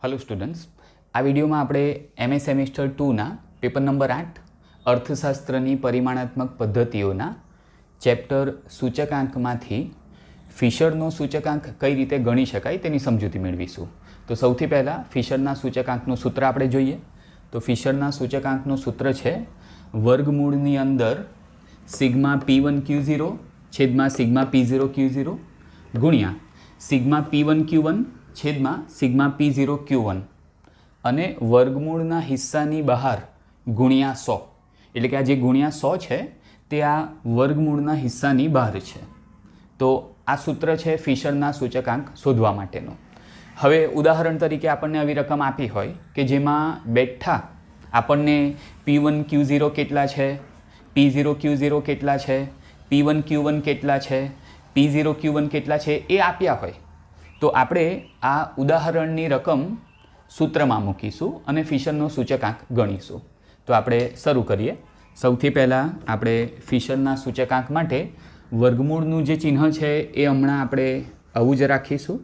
Hello students, आ video में આપણે MA semester 2 ना पेपर नंबर 8 अर्थशास्त्रनी परिमाणात्मक पद्धतिओना चेप्टर सूचकांकमांथी फिशरनो सूचकांक कई रीते गणी शकाय तेनी समजूती मेळवीशुं। तो सौथी पहला फिशरना सूचकांकनुं सूत्र आपणे जोईए। तो फिशरना सूचकांकनुं सूत्र छे वर्गमूळनी अंदर सिग्मा P1Q0 छेदमां सिग्मा P0Q0 गुण્યા सिग्मा P1Q1 छेदमां सिग्मा P0Q1 अने वर्गमूळना हिस्सानी बहार गुण્યા 100 एटले के आ जे गुण્યા 100 छे ते आ वर्गमूळना हिस्सानी बहार छे। तो आ सूत्र छे फिशरना सूचकांक शोधवा माटेनो। हवे उदाहरण तरीके आपणने आवी रकम आपी होय के जेमां बेठा आपणने P1Q0 केटला छे, P0Q0 केटला छे, P1Q1 केटला छे, P0Q1 केटला छे ए आप्या होय तो आपणे आ उदाहरणनी रकम सूत्रमां मूकीशुं अने फिशरनो सूचकांक गणीशुं। तो आपणे शरू करीए। सौथी पहेला आपणे फिशरना सूचकांक माटे वर्गमूळनुं जे चिन्ह छे ए हमणां आपणे आवुं ज राखीशुं।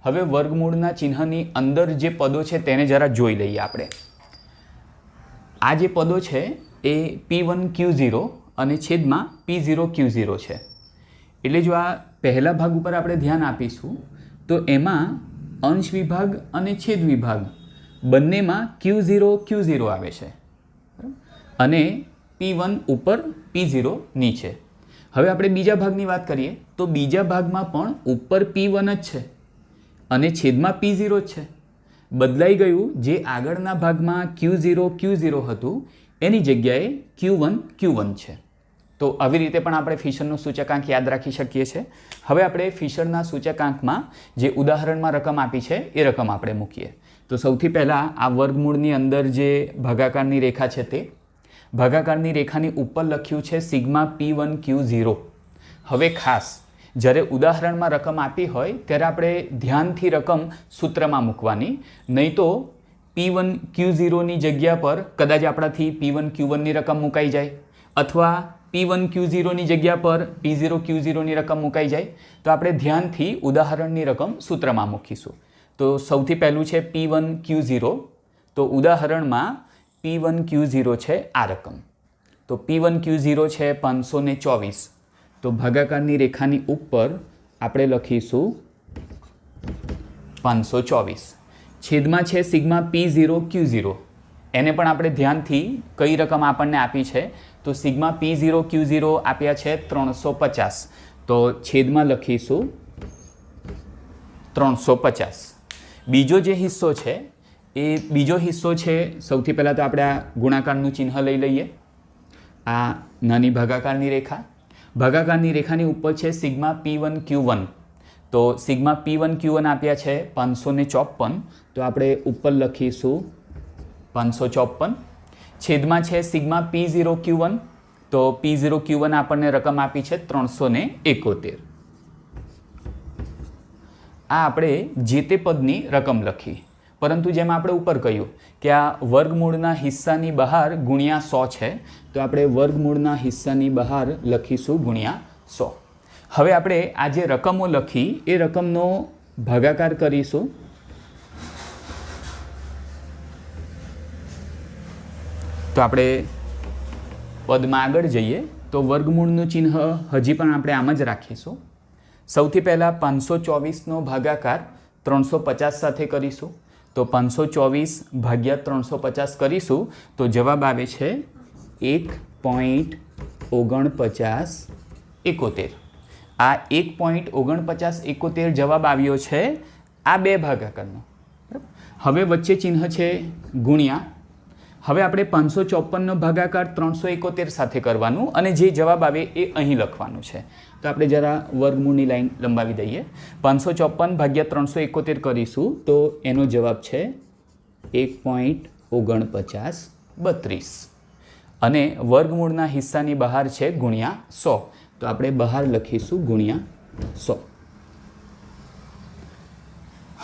हवे वर्गमूळना चिन्हनी अंदर जे पदो छे तेने जरा जोई लईए आपणे। आ जे पदो छे ए P1Q0 अने छेदमां P0Q0 छे। एटले जो आ पहला भाग पर आपणे ध्यान आपीशुं तो एमां अंश विभाग अने छेद विभाग बंनेमां Q0 आवे छे अने P1 ऊपर P0 नीचे। हवे आपणे बीजा भागनी वात करीए तो बीजा भागमां पण ऊपर P1 ज छे अने छेदमां P0 ज छे। बदलाई गयुं जे आगळना भागमां Q0 हतुं एनी जग्याए Q1 छे। तो આવી રીતે પણ આપણે ફિશરનું સૂચકાંક યાદ રાખી શકીએ છીએ। હવે આપણે ફિશરના સૂચકાંકમાં જે ઉદાહરણમાં રકમ આપી છે એ રકમ આપણે મૂકીએ। તો સૌથી પહેલાં આ વર્ગમૂળની અંદર જે ભાગાકારની રેખા છે તે ભાગાકારની રેખાની ઉપર લખ્યું છે સિગ્મા P1Q0। હવે ખાસ જ્યારે ઉદાહરણમાં રકમ આપી હોય ત્યારે આપણે ધ્યાનથી રકમ સૂત્રમાં મૂકવાની, નહીં તો P1Q0ની જગ્યા પર કદાચ આપણાથી P1Q1ની રકમ મુકાઈ જાય अथवा P1Q0ની जग्या पर P0Q0ની रकम मुकाई जाए। तो आपणे ध्यानथी उदाहरणनी रकम सूत्रमां मूकीशुं। तो सौथी पहेलुं छे P1Q0। तो उदाहरणमां P1Q0 छे आ रकम। तो P1Q0 छे 524। तो भागाकारनी रेखानी उपर आपणे लखीशुं 524 छेदमां छे सिग्मा P0Q0। एने पण आपणे ध्यानथी कई रकम आपणने आपी छे तो सिग्मा P0Q0 आप्या छे 350। तो छेदमां लखीशुं 350। बीजो जे हिस्सो छे ए बीजो हिस्सो छे सौथी पहेला तो आपणे आ गुणाकारनुं चिन्ह लई लईए। आ नानी भागाकारनी रेखा, भागाकारनी रेखानी उपर छे सिग्मा P1Q1। तो सिग्मा P1Q1 आप्या छे 554। तो आपणे उपर लखीशुं 554 छेदमां छे सिग्मा P0Q1। तो P0Q1 आपने रकम आपी छे 371। आ आपणे जे ते पदनी रकम लखी, परंतु जेम आपणे उपर कह्युं कि आ वर्गमूळना हिस्सानी बहार गुण્યા 100 छे। तो आपणे वर्गमूळना हिस्सानी बहार लखीशुं गुण્યા 100। हवे आपणे आ जे रकमो लखी ए रकमनो भागाकार करीशुं। तो आपणे पदमां आगळ जईए तो वर्गमूळनुं चिन्ह हजी पण आपणे आम ज राखीशुं। सौथी पहेला 524 नो भागाकार 350 साथे करीशुं। तो 524 भाग्या 350 करीशुं तो जवाब आवे छे 1.4971। आ 1.4971 जवाब आव्यो छे आ बे भागाकारनो। हवे वच्चे चिन्ह छे गुण્યા। हवे आपणे 554 नो भागाकार 371 साथे करवानुं अने जे जवाब आवे ए अहीं लखवानुं छे। तो आपणे जरा वर्गमूळनी लाइन लंबावी दईए। 554 भाग्या 371 करीशुं तो एनो जवाब छे 1.4932 अने वर्गमूळना हिस्सानी बहार छे गुण્યા 100। तो आपणे बहार लखीशुं गुण્યા 100।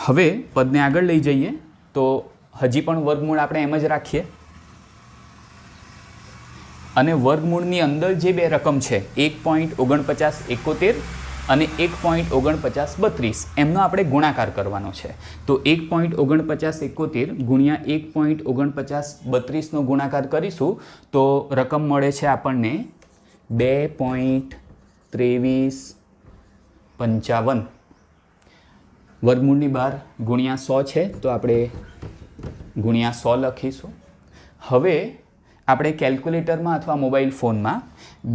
हवे पदने आगळ लई जईए तो हजी पण वर्गमूळ आपणे एम ज राखीए અને વર્ગમૂળની અંદર જે બે રકમ છે 1.4971 અને 1.4932 એમનો આપણે ગુણાકાર કરવાનો છે. તો 1.4971 ગુણ્યા 1.4932નો ગુણાકાર કરીશું તો રકમ મળે છે આપણને 2.2355. વર્ગમૂળની બહાર ગુણ્યા 100 છે તો આપણે ગુણ્યા 100 લખીશું. હવે આપણે કેલ્ક્યુલેટરમાં અથવા મોબાઈલ ફોનમાં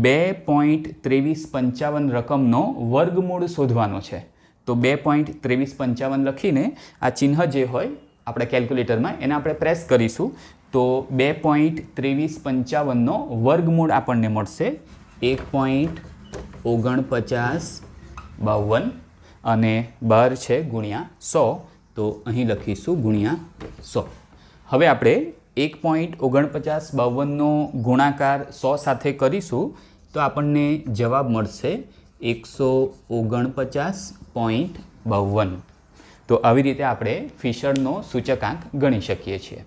2.2355 રકમનો વર્ગમૂળ શોધવાનો છે. તો 2.2355 લખીને આ ચિહ્ન જે હોય આપણે કેલ્ક્યુલેટરમાં એને આપણે પ્રેસ કરીશું તો 2.2355નો વર્ગમૂળ આપણને મળશે 1.4952 અને બહાર છે ગુણ્યા 100 તો અહીં લખીશું ગુણ્યા 100. હવે આપણે 1.4952નો ગુણાકાર 100 સાથે કરીશું તો આપણને જવાબ મળશે 149.52. તો આવી રીતે આપણે ફિશરનો સૂચકાંક ગણી શકીએ છીએ.